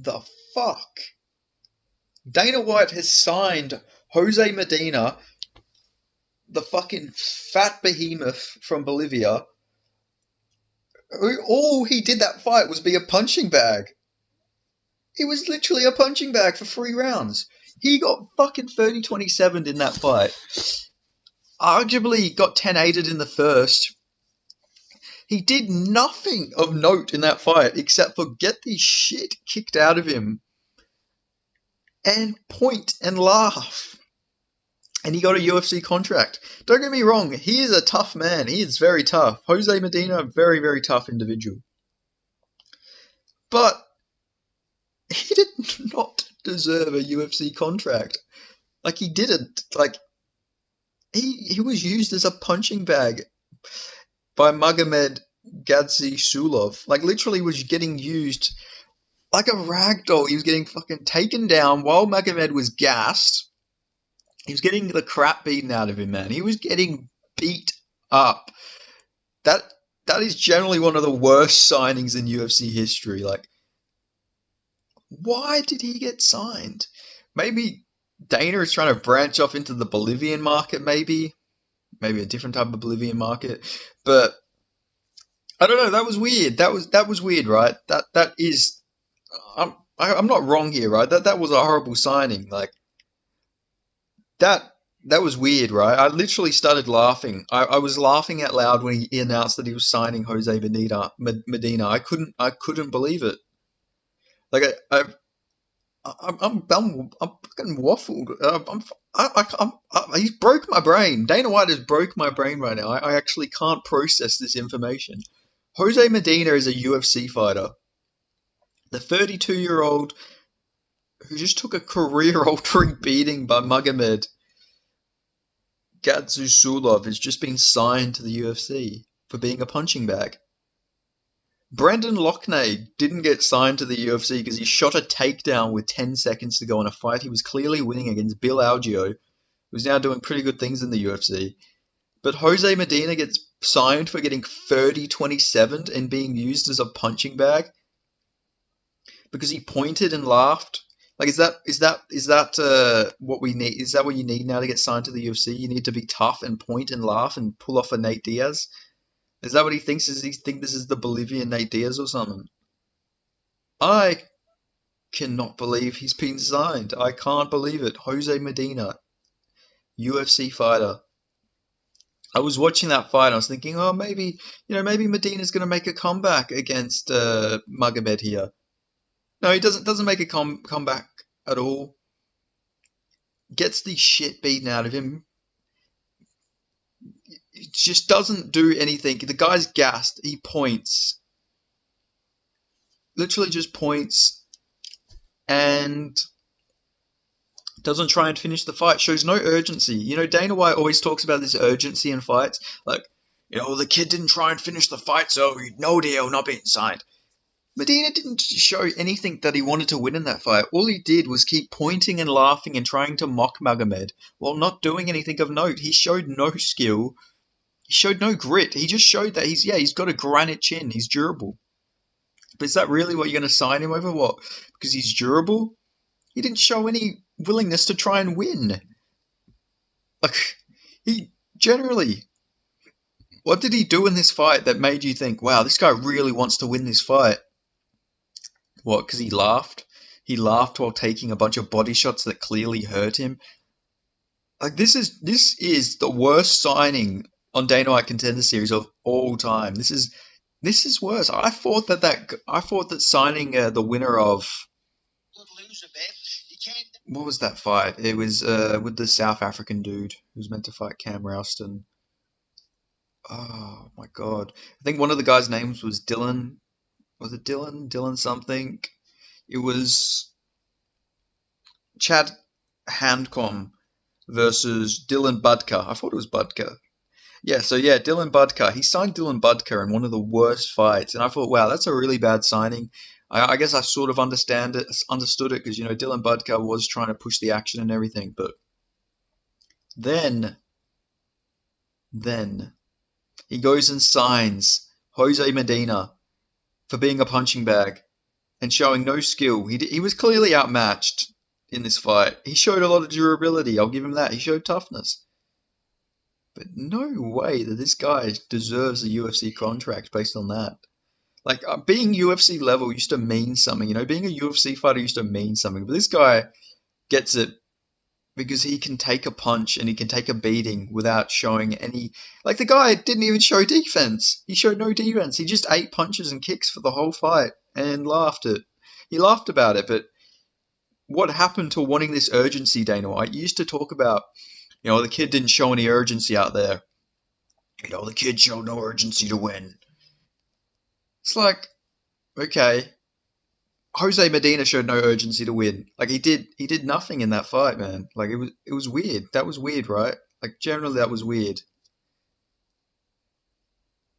the fuck? Dana White has signed Jose Medina, the fucking fat behemoth from Bolivia, who all he did that fight was be a punching bag. He was literally a punching bag for 3 rounds. He got fucking 30-27 in that fight. Arguably got 10-8'd in the first. He did nothing of note in that fight except for get the shit kicked out of him and point and laugh. And he got a UFC contract. Don't get me wrong, he is a tough man. He is very tough. Jose Medina, a very, very tough individual. But he did not deserve a UFC contract. Like, he didn't. Like, he was used as a punching bag by Magomed Gadzhishulov. Like, literally was getting used like a ragdoll. He was getting fucking taken down while Magomed was gassed. He was getting the crap beaten out of him, man. He was getting beat up. That is generally one of the worst signings in UFC history. Like, why did he get signed? Maybe Dana is trying to branch off into the Bolivian market, maybe a different type of Bolivian market. But I don't know. That was weird. That was weird, right? That is. I'm not wrong here, right? That was a horrible signing. Like, that was weird, right? I literally started laughing. I was laughing out loud when he announced that he was signing Jose Medina. I couldn't believe it. Like, I'm fucking waffled. He's broke my brain. Dana White has broke my brain right now. I actually can't process this information. Jose Medina is a UFC fighter. The 32-year-old who just took a career-altering beating by Magomed Gadzhishulov has just been signed to the UFC for being a punching bag. Brendan Loughnane didn't get signed to the UFC because he shot a takedown with 10 seconds to go in a fight he was clearly winning against Bill Algeo, who's now doing pretty good things in the UFC. But Jose Medina gets signed for getting 30-27 and being used as a punching bag because he pointed and laughed. Like, is that what we need? Is that what you need now to get signed to the UFC? You need to be tough and point and laugh and pull off a Nate Diaz? Is that what he thinks? Does he think this is the Bolivian Nate Diaz or something? I cannot believe he's been signed. I can't believe it. Jose Medina, UFC fighter. I was watching that fight and I was thinking, oh, maybe Medina's going to make a comeback against Magomed here. No, he doesn't make a comeback at all. Gets the shit beaten out of him. He just doesn't do anything. The guy's gassed. He points. Literally just points and doesn't try and finish the fight. Shows no urgency. You know, Dana White always talks about this urgency in fights. Like, the kid didn't try and finish the fight, so no deal, not being signed. Medina didn't show anything that he wanted to win in that fight. All he did was keep pointing and laughing and trying to mock Magomed while not doing anything of note. He showed no skill. He showed no grit. He just showed that he's got a granite chin. He's durable. But is that really what you're going to sign him over? What? Because he's durable? He didn't show any willingness to try and win. Like, what did he do in this fight that made you think, wow, this guy really wants to win this fight? What, because he laughed? He laughed while taking a bunch of body shots that clearly hurt him? Like, this is the worst signing on Dana White Contender Series of all time. This is worse. I thought that signing the winner of what was that fight? It was with the South African dude who was meant to fight Cam Rouston. Oh my god! I think one of the guys' names was Dylan. Was it Dylan? Dylan something. It was Chad Handcom versus Dylan Budka. I thought it was Budka. Yeah, so yeah, Dylan Budka. He signed Dylan Budka in one of the worst fights, and I thought, wow, that's a really bad signing. I guess I sort of understood it because Dylan Budka was trying to push the action and everything, but then he goes and signs Jose Medina for being a punching bag. and showing no skill. He was clearly outmatched in this fight. He showed a lot of durability. I'll give him that. He showed toughness. But no way that this guy deserves a UFC contract based on that. Like, being UFC level used to mean something, you know? Being a UFC fighter used to mean something. But this guy gets it because he can take a punch and he can take a beating without showing any. Like, the guy didn't even show defense. He showed no defense. He just ate punches and kicks for the whole fight and laughed at. He laughed about it, but what happened to wanting this urgency, Dana White? You used to talk about, the kid didn't show any urgency out there. The kid showed no urgency to win. It's like, okay, Jose Medina showed no urgency to win. Like, he did nothing in that fight, man. Like, it was weird. That was weird, right? Like, generally that was weird.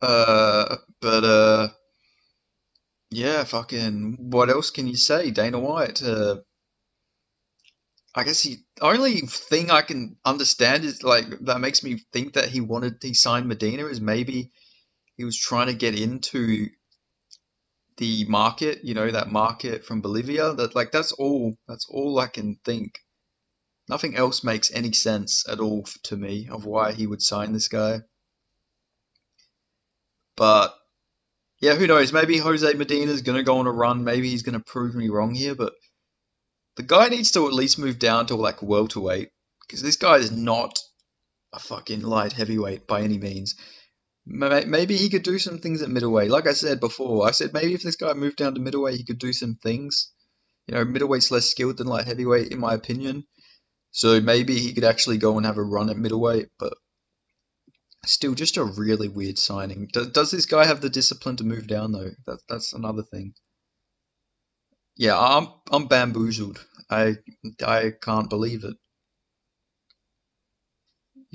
But yeah, fucking, what else can you say? Dana White, I guess only thing I can understand is, like, that makes me think that he signed Medina is maybe he was trying to get into the market, that market from Bolivia. That's all I can think. Nothing else makes any sense at all to me of why he would sign this guy. But yeah, who knows? Maybe Jose Medina's gonna go on a run. Maybe he's gonna prove me wrong here. But the guy needs to at least move down to like welterweight because this guy is not a fucking light heavyweight by any means. Maybe he could do some things at middleweight. Like I said before, I said maybe if this guy moved down to middleweight, he could do some things. Middleweight's less skilled than light heavyweight, in my opinion. So maybe he could actually go and have a run at middleweight, but still just a really weird signing. Does this guy have the discipline to move down though? That's another thing. Yeah, I'm bamboozled. I can't believe it.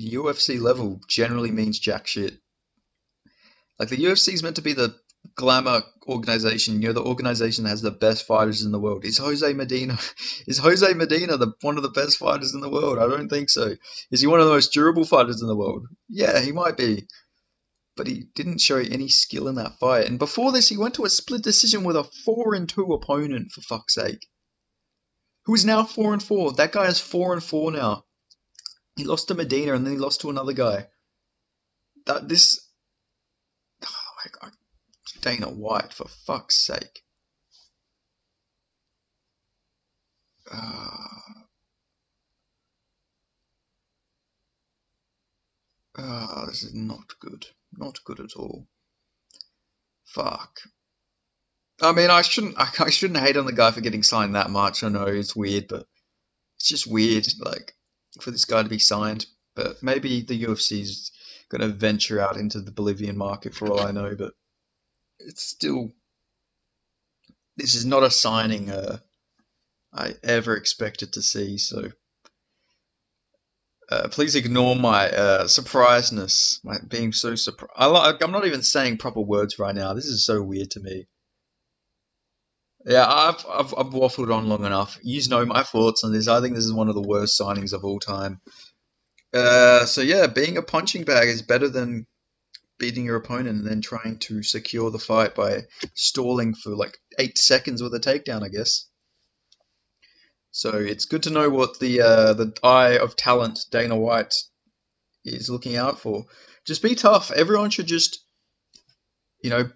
UFC level generally means jack shit. Like, the UFC is meant to be the glamour organization, the organization that has the best fighters in the world. Is Jose Medina is Jose Medina one of the best fighters in the world? I don't think so. Is he one of the most durable fighters in the world? Yeah, he might be. But he didn't show any skill in that fight. And before this, he went to a split decision with a 4-2 opponent, for fuck's sake. Who is now 4-4. That guy is 4-4 now. He lost to Medina and then he lost to another guy. That this oh my God, Dana White, for fuck's sake. Uh, this is not good. Not good at all. Fuck. I mean, I shouldn't hate on the guy for getting signed that much. I know it's weird, but it's just weird, like, for this guy to be signed. But maybe the UFC's gonna venture out into the Bolivian market for all I know. But it's still, this is not a signing I ever expected to see. So please ignore my surpriseness, my being so surprised. I'm not even saying proper words right now. This is so weird to me. Yeah, I've waffled on long enough. You know my thoughts on this. I think this is one of the worst signings of all time. So yeah, being a punching bag is better than beating your opponent and then trying to secure the fight by stalling for like 8 seconds with a takedown, I guess. So it's good to know what the eye of talent Dana White is looking out for. Just be tough. Everyone should just, you know,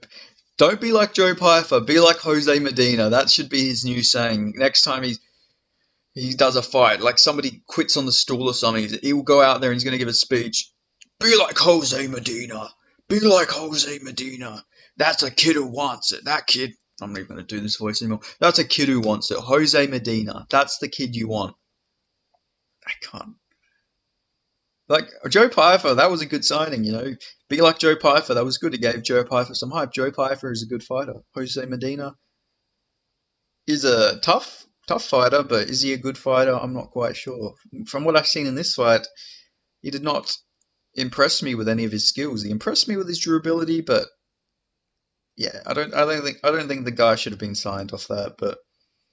don't be like Joe Pyfer. Be like Jose Medina. That should be his new saying. Next time he does a fight, like somebody quits on the stool or something, he will go out there and he's going to give a speech. Be like Jose Medina. Be like Jose Medina. That's a kid who wants it. That kid. I'm not even going to do this voice anymore. That's a kid who wants it. Jose Medina. That's the kid you want. I can't. Like, Joe Pyfer, that was a good signing. Be like Joe Pyfer, that was good. It gave Joe Pyfer some hype. Joe Pyfer is a good fighter. Jose Medina is a tough fighter, but is he a good fighter? I'm not quite sure. From what I've seen in this fight, he did not impress me with any of his skills. He impressed me with his durability, but yeah, I don't think the guy should have been signed off that. But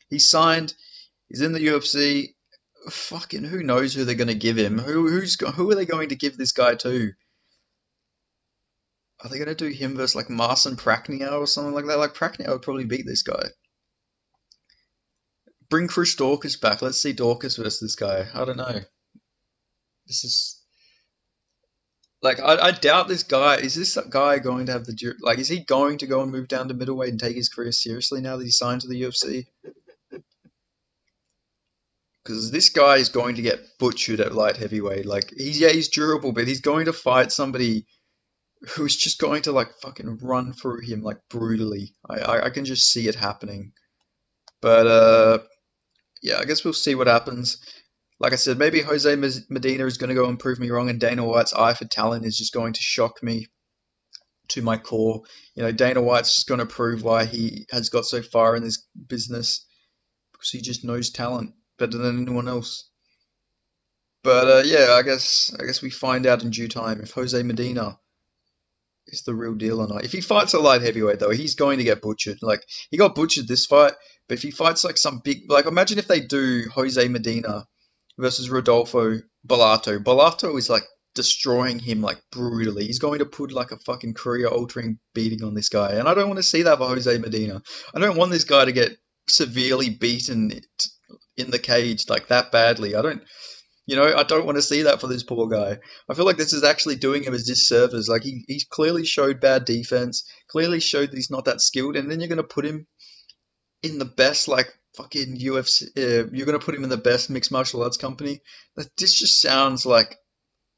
he's signed. He's in the UFC. Fucking who knows who they're going to give him? Who are they going to give this guy to? Are they going to do him versus like Marcin Prachnio or something like that? Like, Prachnio would probably beat this guy. Bring Chris Dorcas back. Let's see Dorcas versus this guy. I don't know. This is like I doubt this guy. Is this guy going to have like? Is he going to go and move down to middleweight and take his career seriously now that he's signed to the UFC? Because this guy is going to get butchered at light heavyweight. Like he's durable, but he's going to fight somebody who's just going to like fucking run through him like brutally. I can just see it happening. But yeah, I guess we'll see what happens. Like I said, maybe Jose Medina is going to go and prove me wrong, and Dana White's eye for talent is just going to shock me to my core. You know, Dana White's just going to prove why he has got so far in this business because he just knows talent better than anyone else. But yeah, I guess we find out in due time if Jose Medina is the real deal or not. If he fights a light heavyweight though, he's going to get butchered. Like he got butchered this fight, but if he fights like some big, like imagine if they do Jose Medina versus Rodolfo Bellato. Bellato is like destroying him like brutally. He's going to put like a fucking career-altering beating on this guy, and I don't want to see that for Jose Medina. I don't want this guy to get severely beaten in the cage like that badly. I don't want to see that for this poor guy. I feel like this is actually doing him a disservice. Like he's clearly showed bad defense, clearly showed that he's not that skilled, and then you're gonna put him in the best like fucking UFC. You're gonna put him in the best mixed martial arts company. This just sounds like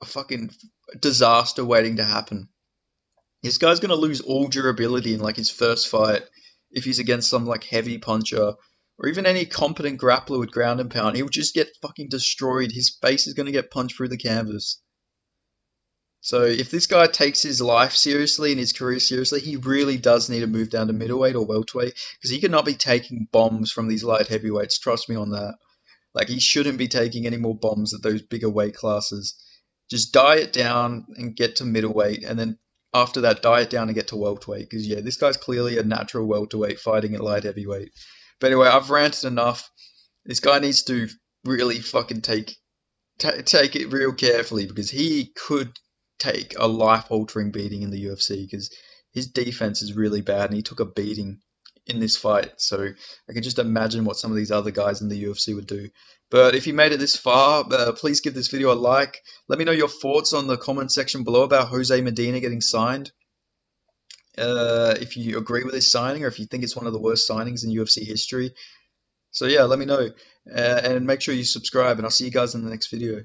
a fucking disaster waiting to happen. This guy's gonna lose all durability in like his first fight if he's against some like heavy puncher or even any competent grappler with ground and pound. He'll just get fucking destroyed. His face is gonna get punched through the canvas. So if this guy takes his life seriously and his career seriously, he really does need to move down to middleweight or welterweight because he cannot be taking bombs from these light heavyweights. Trust me on that. Like he shouldn't be taking any more bombs at those bigger weight classes. Just diet down and get to middleweight, and then after that, diet down and get to welterweight. Because yeah, this guy's clearly a natural welterweight fighting at light heavyweight. But anyway, I've ranted enough. This guy needs to really fucking take it real carefully because he could take a life-altering beating in the UFC because his defense is really bad and he took a beating in this fight. So I can just imagine what some of these other guys in the UFC would do. But if you made it this far, please give this video a like. Let me know your thoughts on the comment section below about Jose Medina getting signed. If you agree with this signing or if you think it's one of the worst signings in UFC history. So yeah, let me know. And make sure you subscribe and I'll see you guys in the next video.